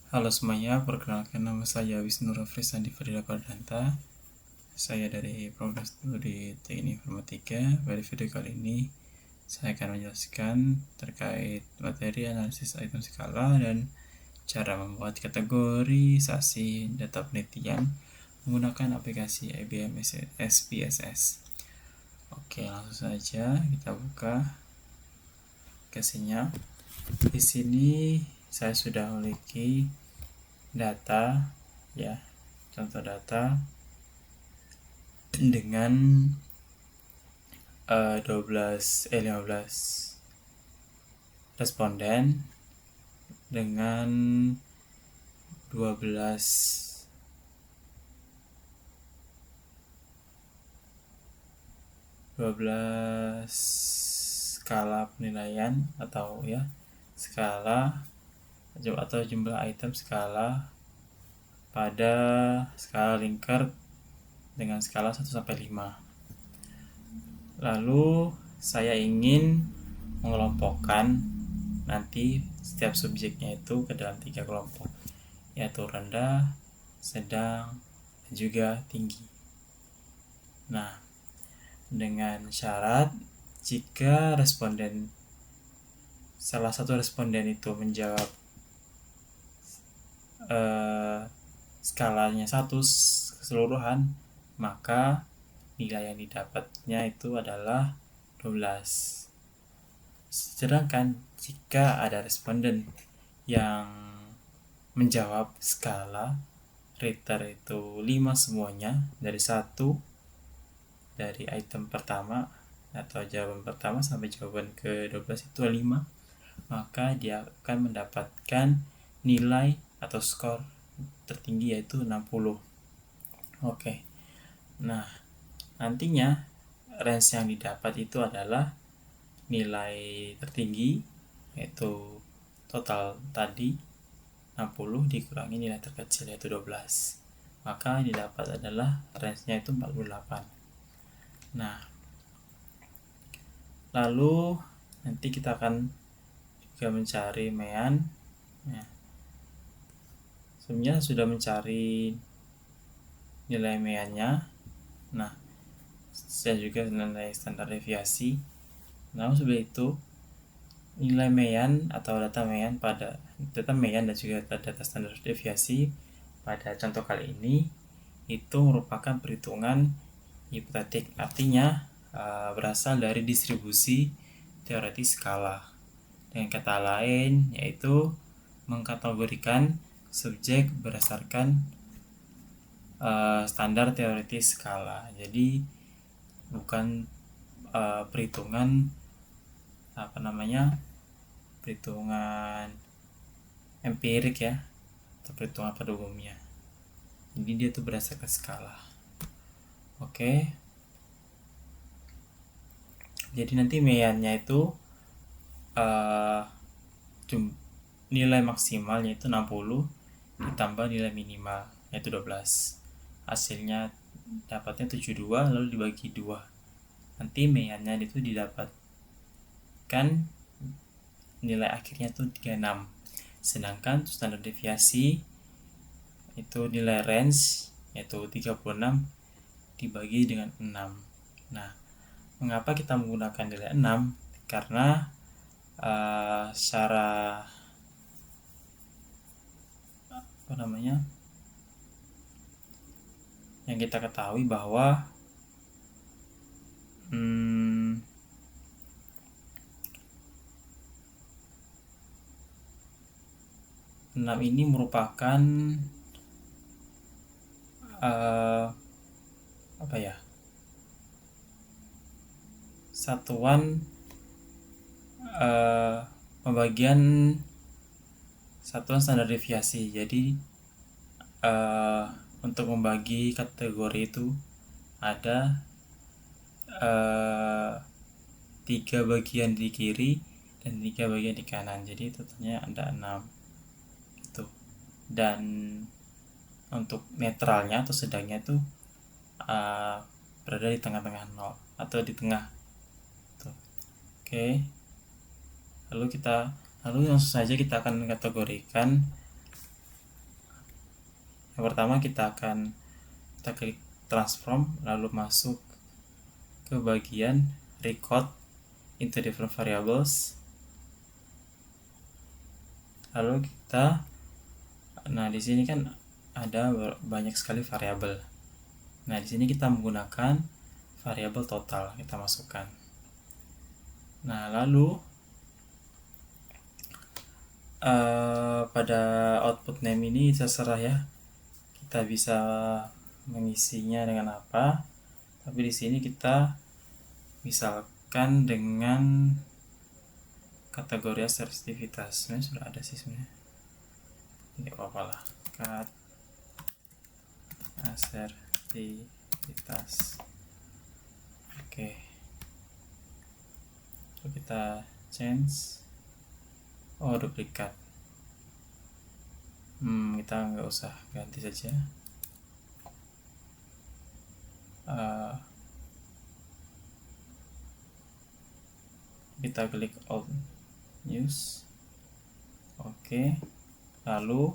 Halo semuanya, perkenalkan nama saya Wisnu Rafri Sandi Fadila Pardanta. Saya dari program studi Teknik Informatika. Pada video kali ini saya akan menjelaskan terkait materi analisis item skala dan cara membuat kategorisasi data penelitian menggunakan aplikasi IBM SPSS. Oke, langsung saja kita buka aplikasinya. Di sini saya sudah memiliki data, ya, contoh data dengan 15 responden dengan 12 skala penilaian atau skala atau jumlah item skala pada skala Likert dengan skala 1 sampai 5. Lalu saya ingin mengelompokkan nanti setiap subjeknya itu ke dalam 3 kelompok, yaitu rendah, sedang, dan juga tinggi. Nah, dengan syarat jika salah satu responden itu menjawab skalanya 1 keseluruhan, maka nilai yang didapatnya itu adalah 12. Sedangkan jika ada responden yang menjawab skala Richter itu 5 semuanya, dari 1 dari item pertama atau jawaban pertama sampai jawaban ke-12 itu 5, maka dia akan mendapatkan nilai atau skor tertinggi yaitu 60. Oke. Nah, nantinya range yang didapat itu adalah nilai tertinggi, yaitu total tadi 60 dikurangi nilai terkecil yaitu 12, maka yang didapat adalah range-nya itu 48. Nah, lalu nanti kita akan juga mencari mean. Sebenarnya sudah mencari nilai meannya. Nah, saya juga nilai standar deviasi. Namun sebelum itu, nilai mean atau data mean dan juga data standar deviasi pada contoh kali ini itu merupakan perhitungan hipotetik, artinya berasal dari distribusi teoretis skala. Dengan kata lain, yaitu mengkategorikan subjek berdasarkan standar teoretis skala. Jadi bukan perhitungan empirik ya, atau perhitungan pada umumnya. Jadi dia tuh berdasarkan skala. Oke. Jadi nanti meannya itu nilai maksimalnya itu 60 ditambah nilai minimal yaitu 12. Hasilnya dapatnya 72 lalu dibagi 2. Nanti meannya itu didapatkan nilai akhirnya itu 36. Sedangkan standar deviasi itu nilai range yaitu 36 dibagi dengan 6. Nah, mengapa kita menggunakan nilai 6? Karena secara yang kita ketahui bahwa 6 ini merupakan satuan pembagian satuan standar deviasi. Jadi untuk membagi kategori itu ada 3 bagian di kiri dan 3 bagian di kanan. Jadi totalnya ada 6 gitu. Dan untuk netralnya atau sedangnya itu berada di tengah-tengah 0 atau di tengah tuh. Oke. Lalu langsung saja kita akan mengkategorikan Yang pertama kita klik transform, lalu masuk ke bagian record into different variables. Lalu di sini kan ada banyak sekali variabel. Nah, di sini kita menggunakan variabel total, kita masukkan. Nah, lalu pada output name ini terserah ya, kita bisa mengisinya dengan apa, tapi di sini kita misalkan dengan kategori asertivitas. Sebenarnya sudah ada sih sebenarnya, tidak apa-apa lah, cat asertivitas. Oke, lalu kita change, duplikat. Kita nggak usah ganti saja. Kita klik all news. Oke, lalu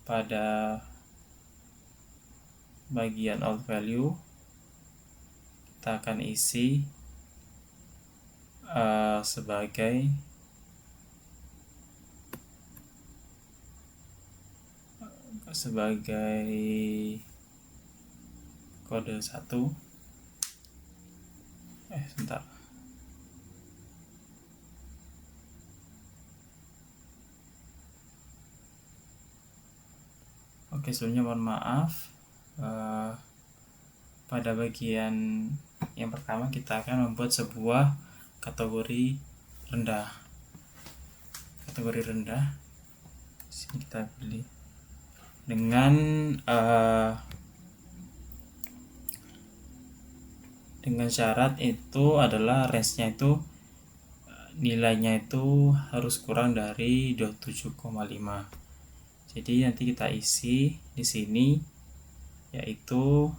pada bagian out value kita akan isi sebagai kode 1. Sebentar. Oke, sebelumnya mohon maaf. Pada bagian yang pertama kita akan membuat sebuah kategori rendah. Kategori rendah. Sini kita pilih dengan syarat itu adalah range-nya itu nilainya itu harus kurang dari 27,5. Jadi nanti kita isi di sini yaitu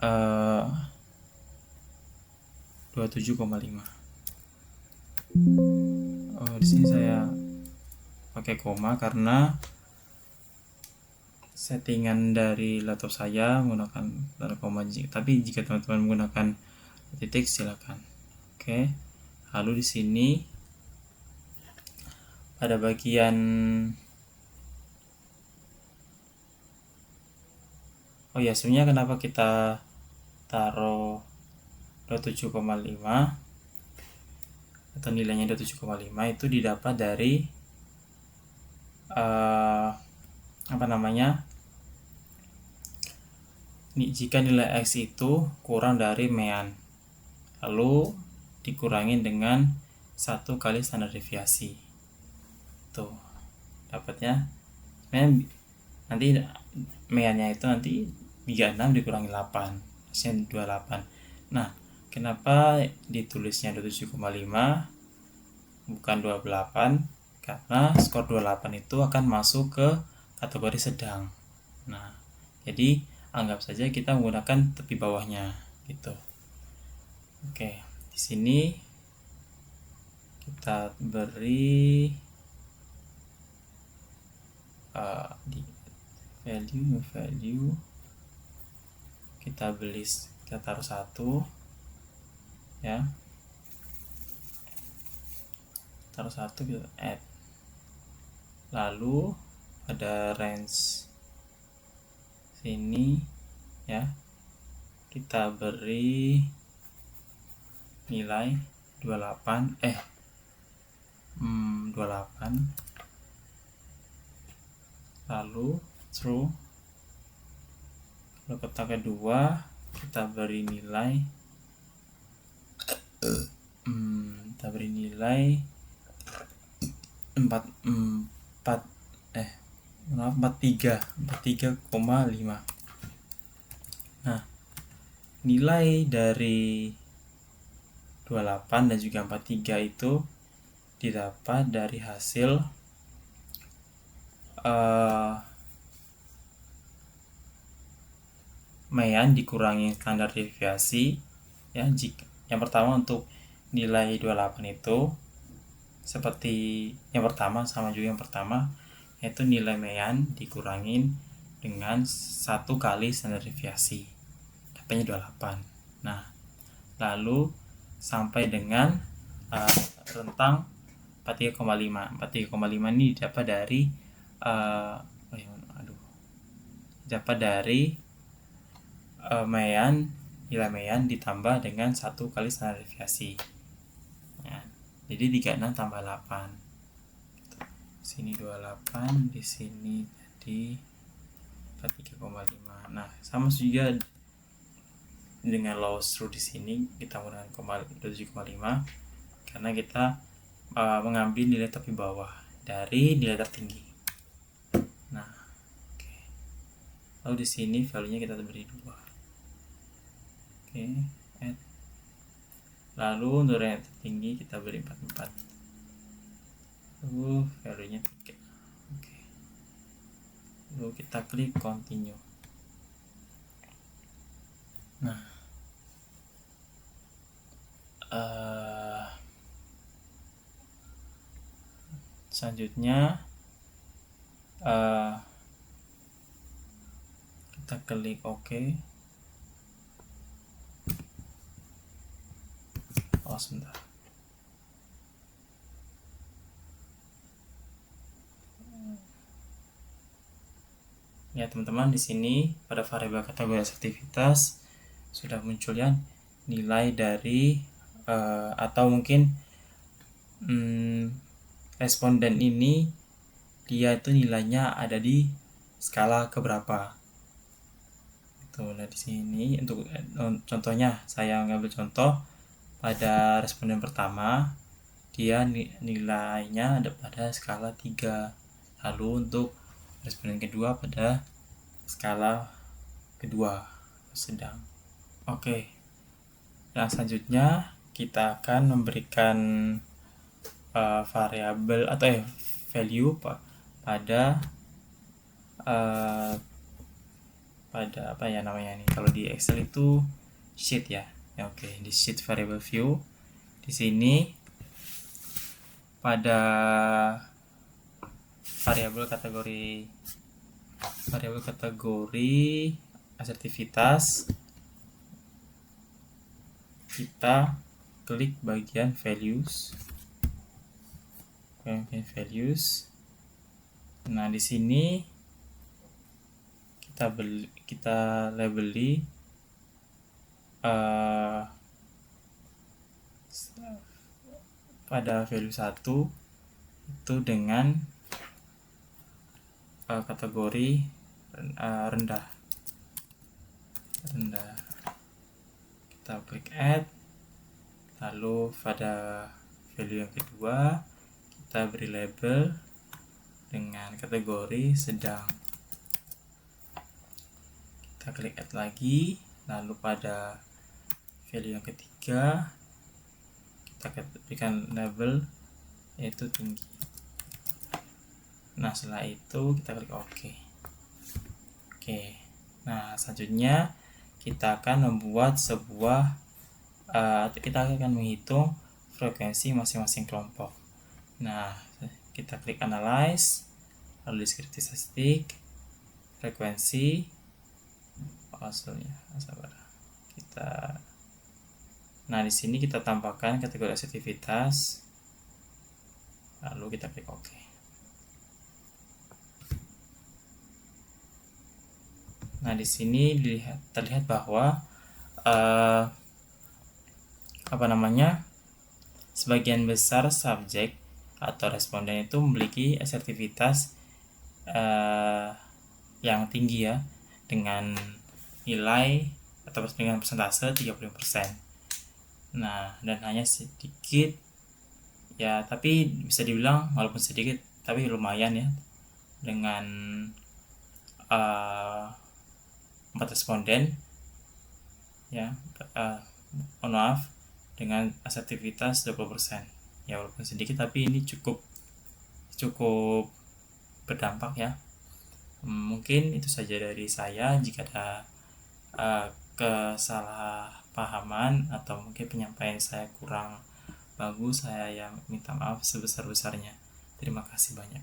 27,5. Di sini saya pakai koma karena settingan dari laptop saya menggunakan tanda koma, tapi jika teman-teman menggunakan titik silakan. Oke, lalu di sini pada bagian sebenarnya kenapa kita taruh 27,5 atau nilainya 27,5 itu didapat dari jika nilai X itu kurang dari mean, lalu dikurangin dengan 1 kali standar deviasi. Tuh, dapatnya nanti meannya itu nanti 36 dikurangi 8, hasilnya 28. Nah, kenapa ditulisnya 27,5 bukan 28? Karena skor 28 itu akan masuk ke kategori sedang. Nah, jadi anggap saja kita menggunakan tepi bawahnya gitu. Oke, di sini kita beri di value kita taruh 1 ya, taruh 1 kita add, lalu pada range sini ya kita beri nilai 28 lalu true. Lalu kotak kedua kita beri nilai 43,5. Nah, nilai dari 28 dan juga 43 itu didapat dari hasil mean dikurangi standar deviasi ya. Jika yang pertama untuk nilai 28 itu seperti yang pertama, sama juga yang pertama, yaitu nilai mean dikurangin dengan 1 kali standar deviasi, dapatnya 28. Nah, lalu sampai dengan rentang 43,5. 43,5 ini dapat dari nilai mean ditambah dengan 1 kali standar deviasi. Ya, jadi 36 tambah 8. Sini 28, di sini tadi 43,5. Nah, sama juga dengan lowest rule di sini kita menggunakan 27,5 karena kita mengambil nilai tepi bawah dari nilai tertinggi. Nah, oke. Lalu di sini value-nya kita beri 2. Oke, add. Lalu untuk yang tertinggi kita beri 44. Lalu value-nya 3. Oke. Lalu kita klik continue. Nah, selanjutnya kita klik OK. Sebentar. Ya teman-teman, di sini pada variabel kategori aktivitas sudah muncul ya nilai dari atau mungkin responden ini dia itu nilainya ada di skala keberapa. Itu nah di sini untuk contohnya saya mengambil contoh pada responden pertama dia nilainya ada pada skala 3. Lalu untuk responden kedua pada skala kedua sedang. Oke. Nah, selanjutnya kita akan memberikan variabel atau value pada apa ya namanya nih, kalau di Excel itu sheet ya. Oke, di sheet variable view di sini pada variabel kategori asertivitas kita klik bagian values. Nah, di sini kita labeli pada value 1 itu dengan kategori rendah. Kita klik add, lalu pada value yang kedua kita beri label dengan kategori sedang. Kita klik add lagi, lalu pada value yang ketiga kita berikan label yaitu tinggi. Nah, setelah itu kita klik OK. Nah, selanjutnya kita akan membuat sebuah kita akan menghitung frekuensi masing-masing kelompok. Nah, kita klik analyze, lalu deskripsi statistik, frekuensi, nah di sini kita tambahkan kategori asertivitas, lalu kita klik OK. Nah, di sini terlihat bahwa sebagian besar subjek atau responden itu memiliki asertivitas yang tinggi ya, dengan nilai atau dengan persentase 35%. Nah, dan hanya sedikit ya, tapi bisa dibilang walaupun sedikit tapi lumayan ya, dengan 4 responden ya, dengan asertivitas 20%. Ya, walaupun sedikit tapi ini cukup berdampak ya. Mungkin itu saja dari saya. Jika ada kesalahpahaman atau mungkin penyampaian saya kurang bagus, saya yang minta maaf sebesar-besarnya. Terima kasih banyak.